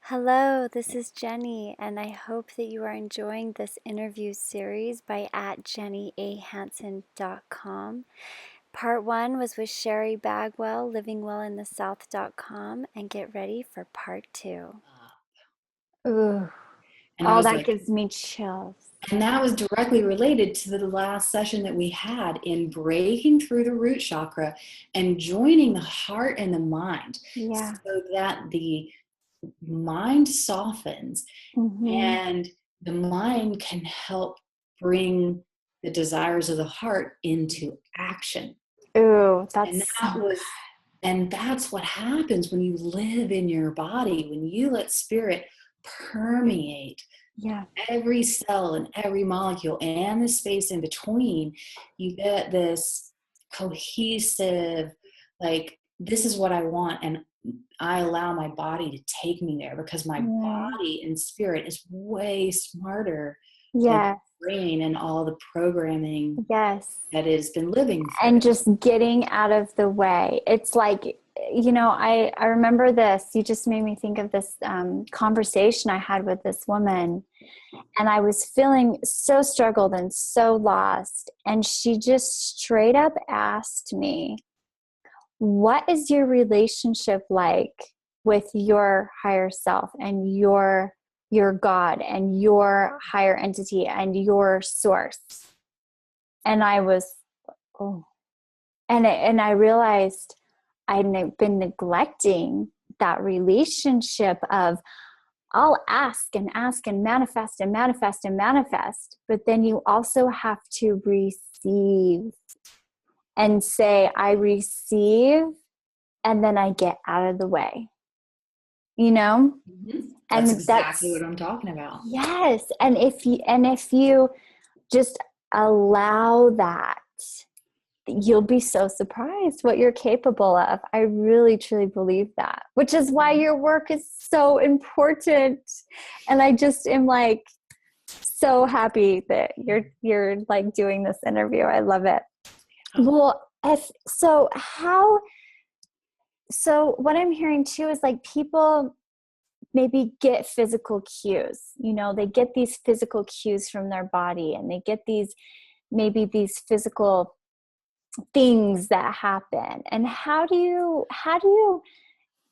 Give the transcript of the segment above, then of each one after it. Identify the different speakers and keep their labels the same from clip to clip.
Speaker 1: Hello, this is Jenny, and I hope that you are enjoying this interview series by @JennyAHanson.com. Part one was with Sheri Bagwell, livingwellinthesouth.com, and get ready for part two. Ooh,
Speaker 2: And I
Speaker 1: oh,
Speaker 2: was
Speaker 1: that
Speaker 2: like,
Speaker 1: gives me chills.
Speaker 2: and that was directly related to the last session that we had in breaking through the root chakra and joining the heart and the mind
Speaker 1: Yeah.
Speaker 2: so that the mind softens
Speaker 1: Mm-hmm.
Speaker 2: and the mind can help bring the desires of the heart into action.
Speaker 1: Ooh,
Speaker 2: And
Speaker 1: that's so
Speaker 2: that was and that's what happens when you live in your body, when you let spirit permeate
Speaker 1: yeah.
Speaker 2: every cell and every molecule and the space in between. You get this cohesive, like, this is what I want. And I allow my body to take me there because my
Speaker 1: Right.
Speaker 2: body and spirit is way smarter than the
Speaker 1: Yes.
Speaker 2: brain and all the programming
Speaker 1: Yes.
Speaker 2: that it has been living through.
Speaker 1: And just getting out of the way. It's like, I remember this. You just made me think of this conversation I had with this woman, and I was feeling so struggled and so lost. And she just straight up asked me, what is your relationship like with your higher self and your God and your higher entity and your source? And I was, oh, and I realized I'd been neglecting that relationship of I'll ask and ask and manifest and manifest and manifest, but then you also have to receive and say, I receive, and then I get out of the way, you know?
Speaker 2: Mhm. That's
Speaker 1: And
Speaker 2: exactly
Speaker 1: that's,
Speaker 2: what I'm talking about.
Speaker 1: yes. And if you just allow that, you'll be so surprised what you're capable of. I really truly believe that, which is why your work is so important. And I just am like so happy that you're like doing this interview. I love it. Well, if so how so what I'm hearing too is like people maybe get physical cues. They get these physical cues from their body, and they get these physical things that happen. And how do you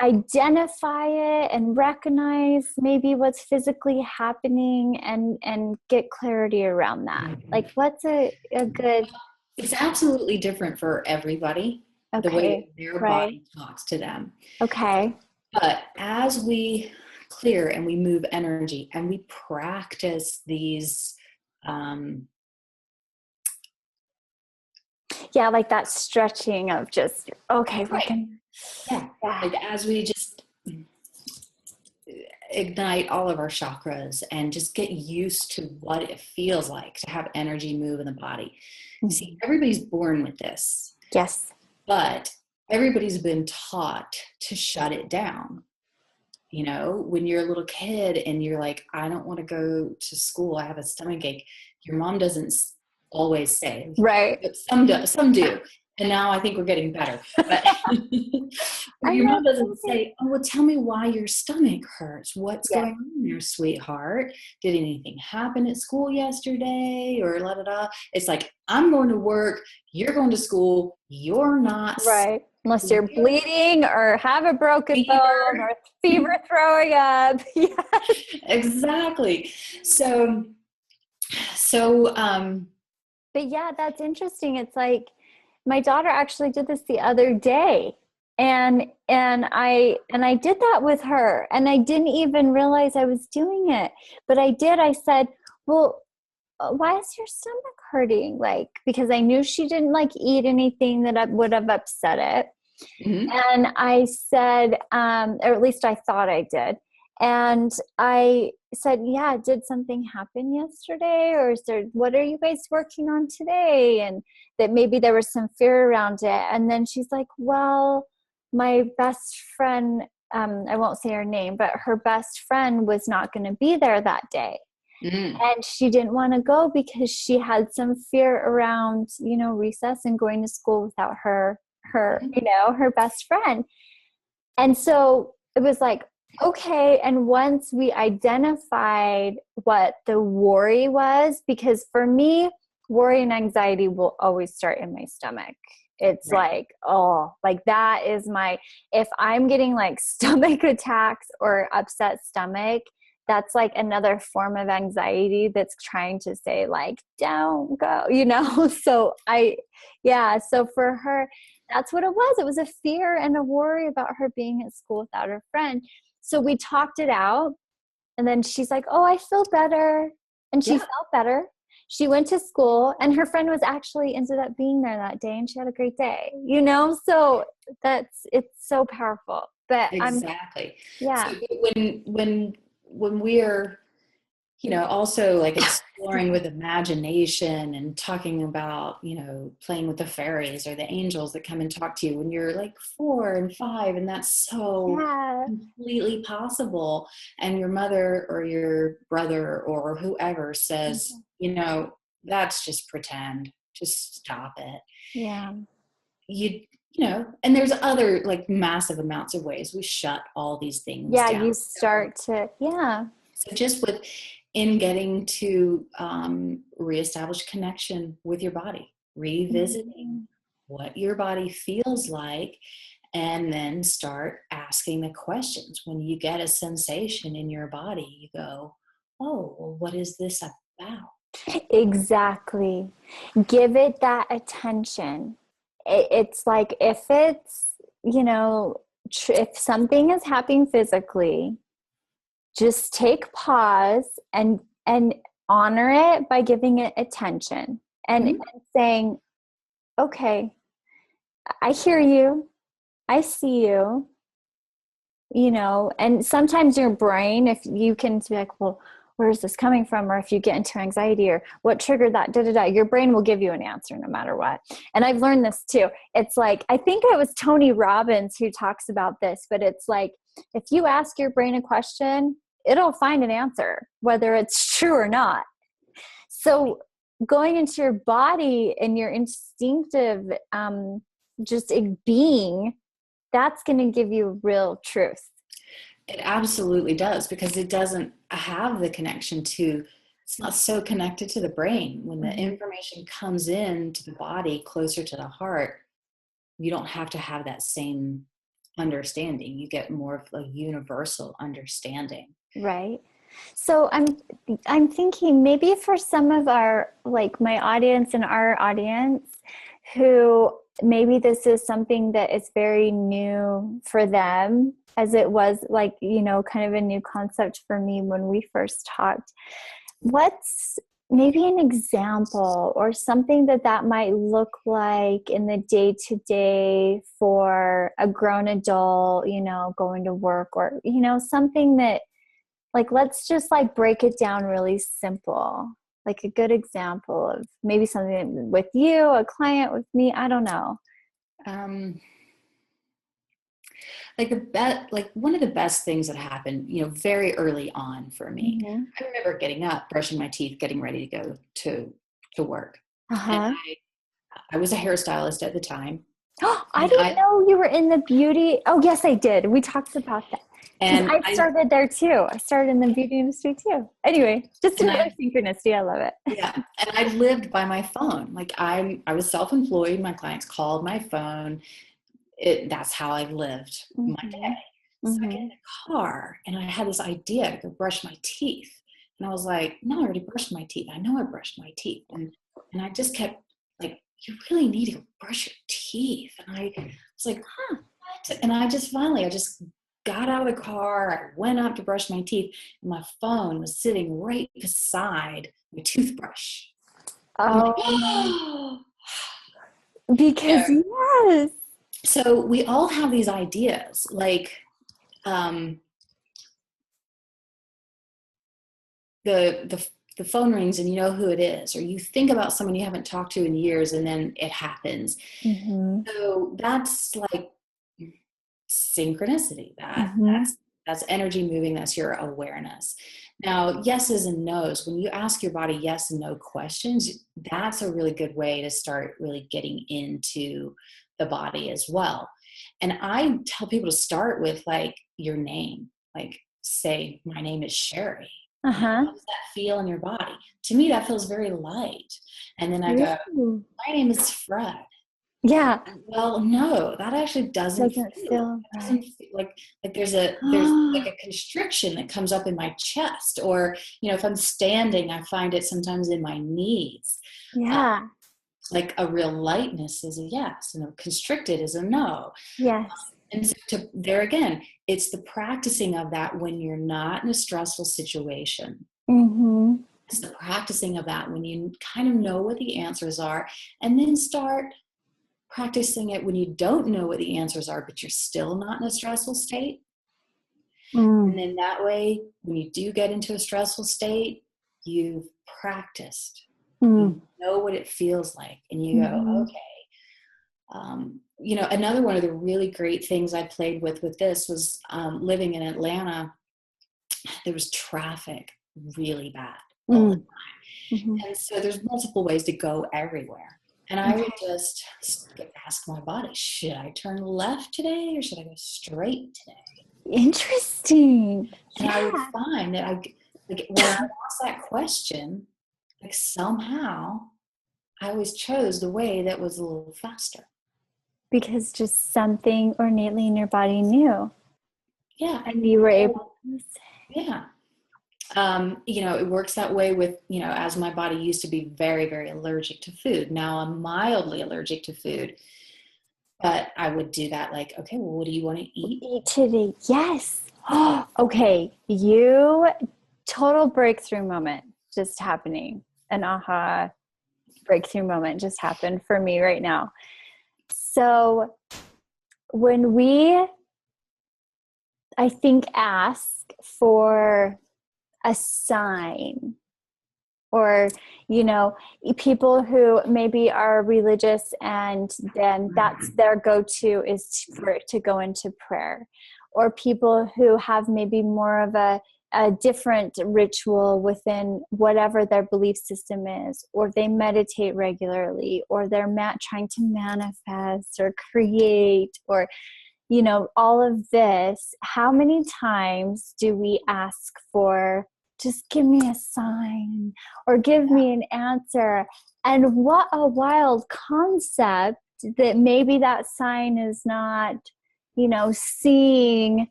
Speaker 1: identify it and recognize maybe what's physically happening and get clarity around that? Like, what's a good?
Speaker 2: It's absolutely different for everybody, the way
Speaker 1: Okay.
Speaker 2: that their
Speaker 1: Right.
Speaker 2: body talks to them.
Speaker 1: Okay.
Speaker 2: But as we clear and we move energy and we practice these, um,
Speaker 1: Yeah, like that stretching of just, okay, we're
Speaker 2: right,
Speaker 1: gonna.
Speaker 2: yeah,
Speaker 1: Yeah.
Speaker 2: like as we just ignite all of our chakras and just get used to what it feels like to have energy move in the body. See,
Speaker 1: Mhm.
Speaker 2: everybody's born with this,
Speaker 1: Yes.
Speaker 2: but everybody's been taught to shut it down. When you're a little kid and you're like, I don't want to go to school, I have a stomach ache, your mom doesn't always say,
Speaker 1: Right.
Speaker 2: but some do. And now I think we're getting better. But, but
Speaker 1: I
Speaker 2: your
Speaker 1: know.
Speaker 2: mom doesn't say, oh, well, tell me why your stomach hurts. What's
Speaker 1: Yes.
Speaker 2: going on there, sweetheart? Did anything happen at school yesterday? Or la da da. It's like, I'm going to work, you're going to school, you're not
Speaker 1: Right. Unless you're
Speaker 2: severe
Speaker 1: bleeding or have a broken bone
Speaker 2: fever.
Speaker 1: or fever throwing up. Yes.
Speaker 2: Exactly. So,
Speaker 1: But yeah, that's interesting. It's like my daughter actually did this the other day. And I did that with her, and I didn't even realize I was doing it. But I did. I said, "Well, why is your stomach hurting?" Like, because I knew she didn't like eat anything that would have upset it.
Speaker 2: mhm.
Speaker 1: And I said, or at least I thought I did. And I said, yeah, did something happen yesterday? Or what are you guys working on today? And that maybe there was some fear around it. And then she's like, well, my best friend, I won't say her name, but her best friend was not going to be there that day.
Speaker 2: Mhm.
Speaker 1: And she didn't want to go because she had some fear around, recess and going to school without her
Speaker 2: Mhm.
Speaker 1: her best friend. And so it was like, Okay. And once we identified what the worry was, because for me, worry and anxiety will always start in my stomach. It's
Speaker 2: Right.
Speaker 1: like, oh, like that is my, if I'm getting like stomach attacks or upset stomach, that's like another form of anxiety that's trying to say, like, don't go, you know? So yeah. So for her, that's what it was. It was a fear and a worry about her being at school without her friend. So we talked it out. And then she's like, oh, I feel better. And she
Speaker 2: Yeah.
Speaker 1: felt better. She went to school and her friend was actually ended up being there that day and she had a great day, you know? So it's so powerful. But
Speaker 2: Exactly. So
Speaker 1: yeah.
Speaker 2: when we're, also like exploring with imagination and talking about, playing with the fairies or the angels that come and talk to you when you're like 4 and 5, and that's so
Speaker 1: Yeah.
Speaker 2: completely possible. And your mother or your brother or whoever says, that's just pretend, just stop it.
Speaker 1: Yeah.
Speaker 2: And there's other like massive amounts of ways we shut all these things
Speaker 1: Yeah.
Speaker 2: down.
Speaker 1: You start to, yeah.
Speaker 2: So just in getting to reestablish connection with your body, revisiting
Speaker 1: Mhm.
Speaker 2: what your body feels like, and then start asking the questions. When you get a sensation in your body, you go, oh, well, what is this about?
Speaker 1: Exactly. Give it that attention. It's like if it's, if something is happening physically, just take pause and honor it by giving it attention and
Speaker 2: Mhm.
Speaker 1: saying, okay, I hear you, I see you, and sometimes your brain, if you can be like, well, where is this coming from? Or if you get into anxiety or what triggered that, your brain will give you an answer no matter what. And I've learned this too. It's like, I think it was Tony Robbins who talks about this, but it's like, if you ask your brain a question, it'll find an answer, whether it's true or not. So going into your body and your instinctive, just being, that's going to give you real truth.
Speaker 2: It absolutely does, because it doesn't have the connection to, it's not so connected to the brain. When the
Speaker 1: Mm-hmm.
Speaker 2: information comes in to the body closer to the heart, you don't have to have that same understanding. You get more of a universal understanding.
Speaker 1: Right. So I'm thinking maybe for some of our, like my audience and our audience, who maybe this is something that is very new for them, as it was like, kind of a new concept for me when we first talked. What's maybe an example or something that might look like in the day to day for a grown adult, going to work, or, something that, like, let's just like break it down really simple, like a good example of maybe something with you, a client, with me, I don't know.
Speaker 2: Um, like one of the best things that happened, very early on for me.
Speaker 1: Mm-hmm.
Speaker 2: I remember getting up, brushing my teeth, getting ready to go to work. And
Speaker 1: Uh-huh.
Speaker 2: I was a hairstylist at the time.
Speaker 1: I
Speaker 2: And
Speaker 1: didn't
Speaker 2: I
Speaker 1: know you were in the beauty. Oh, yes, I did. We talked about that. Because
Speaker 2: and
Speaker 1: I
Speaker 2: I
Speaker 1: started there too. I started in the beauty industry too. Anyway, just
Speaker 2: and
Speaker 1: another
Speaker 2: I
Speaker 1: synchronicity. I love it.
Speaker 2: yeah, and I lived by my phone. Like I was self-employed. My clients called my phone. That's how I lived my
Speaker 1: Mm-hmm.
Speaker 2: day. So I get in
Speaker 1: Mm-hmm.
Speaker 2: the car and I had this idea to go brush my teeth. And I was like, no, I already brushed my teeth. I know I brushed my teeth. And I just kept like, you really need to brush your teeth. And I was like, huh, what? And I just got out of the car. I went up to brush my teeth, and my phone was sitting right beside my toothbrush. I'm like,
Speaker 1: Oh,
Speaker 2: oh.
Speaker 1: because yes.
Speaker 2: So we all have these ideas, like um, the phone rings and you know who it is, or you think about someone you haven't talked to in years, and then it happens.
Speaker 1: Mm-hmm.
Speaker 2: So that's like synchronicity.
Speaker 1: Mm-hmm.
Speaker 2: That's energy moving. That's your awareness. Now, yeses and nos. When you ask your body yes and no questions, that's a really good way to start really getting into the body as well. And I tell people to start with like your name. like say, my name is Sheri.
Speaker 1: Uh-huh.
Speaker 2: How does that feel in your body? To me, that feels very light. And then I go,
Speaker 1: Ooh.
Speaker 2: my name is Fred.
Speaker 1: Yeah.
Speaker 2: Well, no, that actually doesn't
Speaker 1: Doesn't
Speaker 2: feel,
Speaker 1: feel
Speaker 2: doesn't
Speaker 1: right.
Speaker 2: feel like there's like a constriction that comes up in my chest, or, if I'm standing, I find it sometimes in my knees.
Speaker 1: Yeah.
Speaker 2: Like a real lightness is a yes, and a constricted is a no.
Speaker 1: Yes.
Speaker 2: And so there again, it's the practicing of that when you're not in a stressful situation.
Speaker 1: Mm-hmm.
Speaker 2: It's the practicing of that when you kind of know what the answers are, and then start practicing it when you don't know what the answers are, but you're still not in a stressful state.
Speaker 1: Mm.
Speaker 2: And then that way, when you do get into a stressful state, you've practiced.
Speaker 1: Mm.
Speaker 2: You know what it feels like, and you go,
Speaker 1: Mm-hmm.
Speaker 2: okay. Another one of the really great things I played with this was living in Atlanta. There was traffic really bad all the
Speaker 1: Mm.
Speaker 2: time.
Speaker 1: Mm-hmm.
Speaker 2: And so there's multiple ways to go everywhere. And I would
Speaker 1: Okay.
Speaker 2: just ask my body, should I turn left today or should I go straight today?
Speaker 1: Interesting.
Speaker 2: And I would
Speaker 1: Yeah.
Speaker 2: find that when I asked that question, like somehow I always chose the way that was a little faster.
Speaker 1: Because just something innately in your body knew.
Speaker 2: Yeah.
Speaker 1: And you were able to say.
Speaker 2: Yeah. It works that way with, as my body used to be very, very allergic to food. Now I'm mildly allergic to food, but I would do that like, okay, well, what do you want to eat?
Speaker 1: Eat today. Yes. Okay. Total breakthrough moment just happening. An aha breakthrough moment just happened for me right now. So when I think, ask for a sign, or people who maybe are religious and then that's their go-to is to go into prayer, or people who have maybe more of a different ritual within whatever their belief system is, or they meditate regularly, or they're trying to manifest or create, or all of this. How many times do we ask for, just give me a sign or give me an answer? And what a wild concept that maybe that sign is not, seeing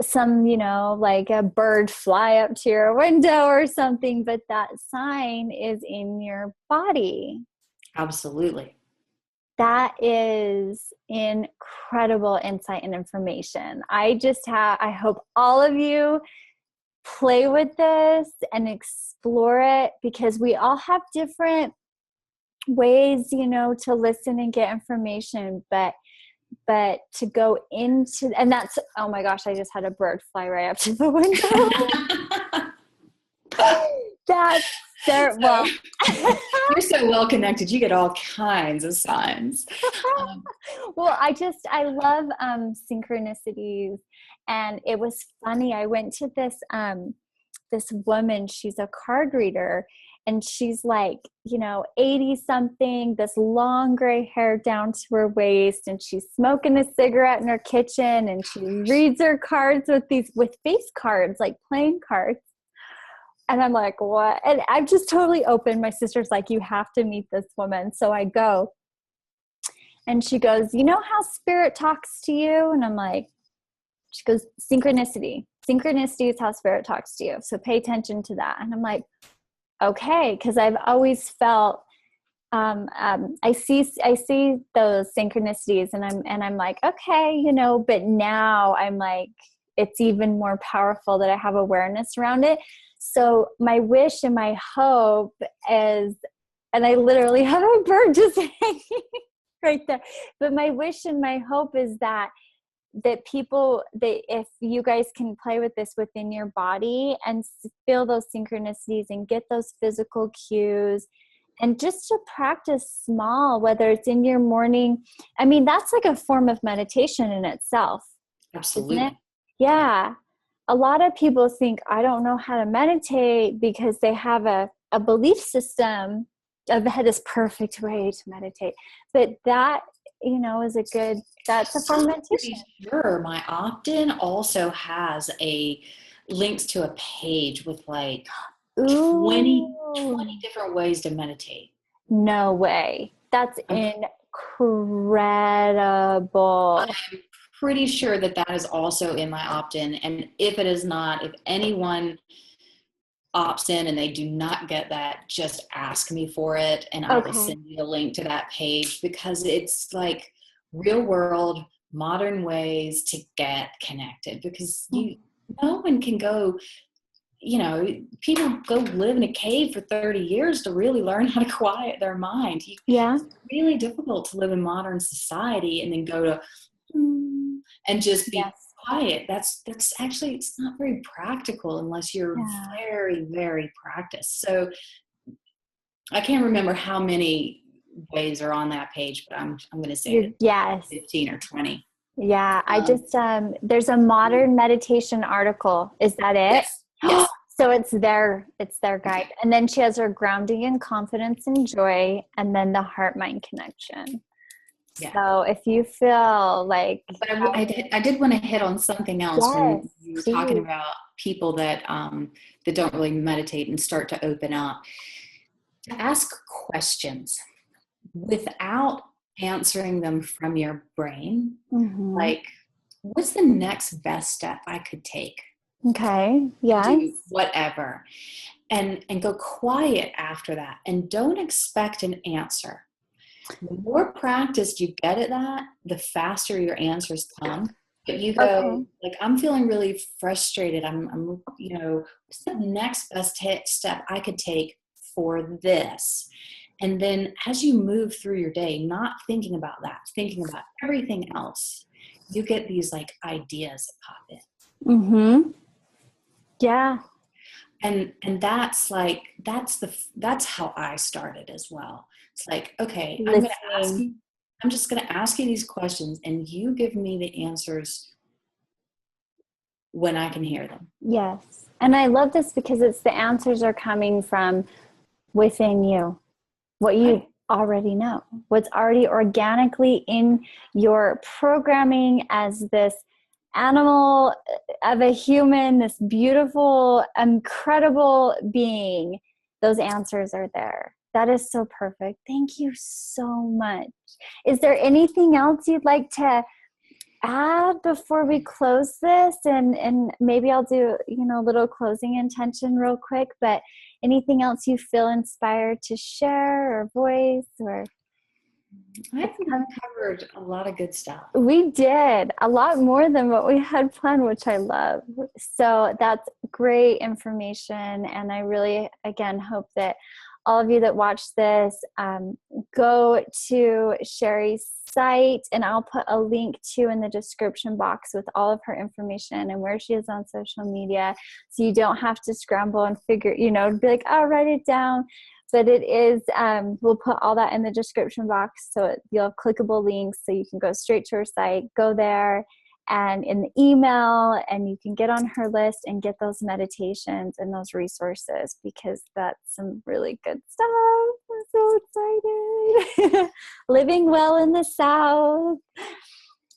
Speaker 1: some, like a bird fly up to your window or something, but that sign is in your body.
Speaker 2: Absolutely.
Speaker 1: That is incredible insight and information. I hope all of you play with this and explore it, because we all have different ways, to listen and get information, but to go into, and that's, oh my gosh, I just had a bird fly right up to the window. That's there. Well,
Speaker 2: you're so well connected. You get all kinds of signs.
Speaker 1: Well, I love synchronicities, and it was funny. I went to this woman. She's a card reader, and she's like 80 something, this long gray hair down to her waist, and she's smoking a cigarette in her kitchen, and she reads her cards with face cards, like playing cards. And I'm like, what? And I'm just totally open. My sister's like, you have to meet this woman. So I go, and she goes, you know how spirit talks to you? And I'm like, she goes, synchronicity. Synchronicity is how spirit talks to you. So pay attention to that. And I'm like, okay. Cause I've always felt, I see those synchronicities, and I'm like, okay, but now I'm like, it's even more powerful that I have awareness around it. So my wish and my hope is, and I literally have a bird just hanging right there, but my wish and my hope is that if you guys can play with this within your body and feel those synchronicities and get those physical cues, and just to practice small, whether it's in your morning. I mean, that's like a form of meditation in itself.
Speaker 2: Absolutely.
Speaker 1: Isn't it? Yeah. A lot of people think, I don't know how to meditate, because they have a belief system of this perfect way to meditate. But that is a good, that's a fun
Speaker 2: I'm pretty
Speaker 1: meditation.
Speaker 2: sure my opt-in also has links to a page with like 20
Speaker 1: Ooh,
Speaker 2: different ways to meditate.
Speaker 1: no way. That's
Speaker 2: I'm
Speaker 1: incredible.
Speaker 2: pretty sure that is also in my opt-in. And if it is not, if anyone opts in and they do not get that, just ask me for it and I will
Speaker 1: Okay.
Speaker 2: send you the link to that page, because it's like real world, modern ways to get connected, because no one can go, people go live in a cave for 30 years to really learn how to quiet their mind.
Speaker 1: Yeah.
Speaker 2: It's really difficult to live in modern society and then go to and just be
Speaker 1: Yes.
Speaker 2: quiet. That's actually, it's not very practical unless you're
Speaker 1: Yeah.
Speaker 2: very, very practiced. So I can't remember how many ways are on that page, but I'm going to say that
Speaker 1: Yes.
Speaker 2: 15 or 20.
Speaker 1: Yeah. I
Speaker 2: Um,
Speaker 1: just, there's a modern meditation article. Is that it?
Speaker 2: yes, yes.
Speaker 1: So it's their guide. And then she has her grounding and confidence and joy, and then the heart mind connection.
Speaker 2: Yeah.
Speaker 1: So if you feel like,
Speaker 2: But I did want to hit on something else
Speaker 1: yes,
Speaker 2: when you were talking
Speaker 1: please.
Speaker 2: about people that that don't really meditate and start to open up, to ask questions without answering them from your brain.
Speaker 1: Mm-hmm.
Speaker 2: Like, what's the next best step I could take
Speaker 1: Okay.
Speaker 2: to do
Speaker 1: Yes.
Speaker 2: whatever? And go quiet after that, and don't expect an answer. The more practiced you get at that, the faster your answers come. But you go
Speaker 1: Okay.
Speaker 2: like, I'm feeling really frustrated. What's the next best step I could take for this? And then as you move through your day, not thinking about that, thinking about everything else, you get these like ideas that pop in.
Speaker 1: Mm-hmm. Yeah.
Speaker 2: And that's how I started as well. It's like, okay,
Speaker 1: Listening.
Speaker 2: I'm just going to ask you these questions and you give me the answers when I can hear them.
Speaker 1: Yes. And I love this because it's the answers are coming from within you, what you
Speaker 2: Right.
Speaker 1: already know, what's already organically in your programming as this animal of a human, this beautiful, incredible being. Those answers are there. That is so perfect. Thank you so much. Is there anything else you'd like to add before we close this? And maybe I'll do a little closing intention real quick, but anything else you feel inspired to share or voice? Or
Speaker 2: I
Speaker 1: it's
Speaker 2: think we
Speaker 1: coming.
Speaker 2: covered a lot of good stuff.
Speaker 1: We did a lot more than what we had planned, which I love. So that's great information. And I really, again, hope that all of you that watch this go to Sheri's site, and I'll put a link to in the description box with all of her information and where she is on social media. So you don't have to scramble and figure, be like, oh, write it down. But it is, we'll put all that in the description box. So you'll have clickable links so you can go straight to her site, go there, and in the email, and you can get on her list and get those meditations and those resources, because that's some really good stuff. I'm so excited. Living well in the South.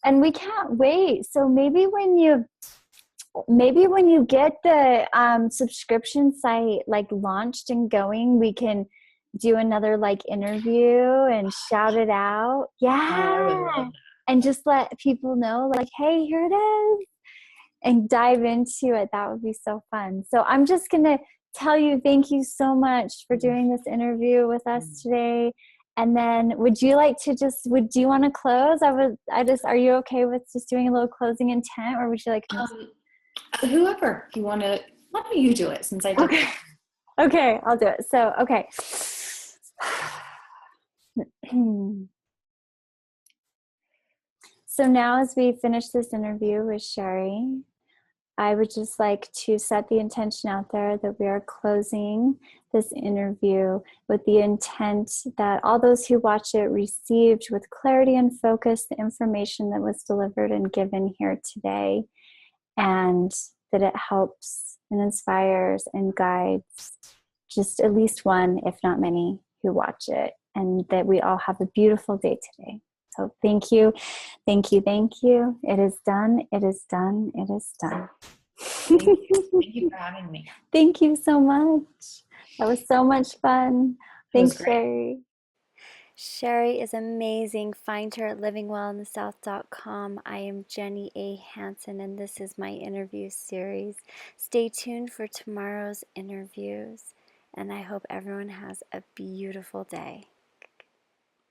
Speaker 1: And we can't wait. So maybe when you get the subscription site like launched and going, we can do another like interview and shout it out.
Speaker 2: Oh, I would love
Speaker 1: Yeah. And just let people know like, hey, here it is, and dive into it. That would be so fun. So I'm just going to tell you, thank you so much for doing this interview with us today. And then would you like to would you want to close? Are you okay with just doing a little closing intent, or would you like me to?
Speaker 2: Whoever you want to, why don't you do it, since I did
Speaker 1: Okay.
Speaker 2: that?
Speaker 1: Okay, I'll do it. So, okay. So now as we finish this interview with Sheri, I would just like to set the intention out there that we are closing this interview with the intent that all those who watch it received with clarity and focus the information that was delivered and given here today, and that it helps and inspires and guides just at least one, if not many, who watch it, and that we all have a beautiful day today. So thank you. Thank you. Thank you. It is done. It is done. It is done.
Speaker 2: Thank you. Thank you for having me.
Speaker 1: Thank you so much. That was so much fun.
Speaker 2: It was
Speaker 1: Thanks,
Speaker 2: great.
Speaker 1: Sheri. Sheri is amazing. Find her at livingwellinthesouth.com. I am Jenny A. Hansen, and this is my interview series. Stay tuned for tomorrow's interviews, and I hope everyone has a beautiful day.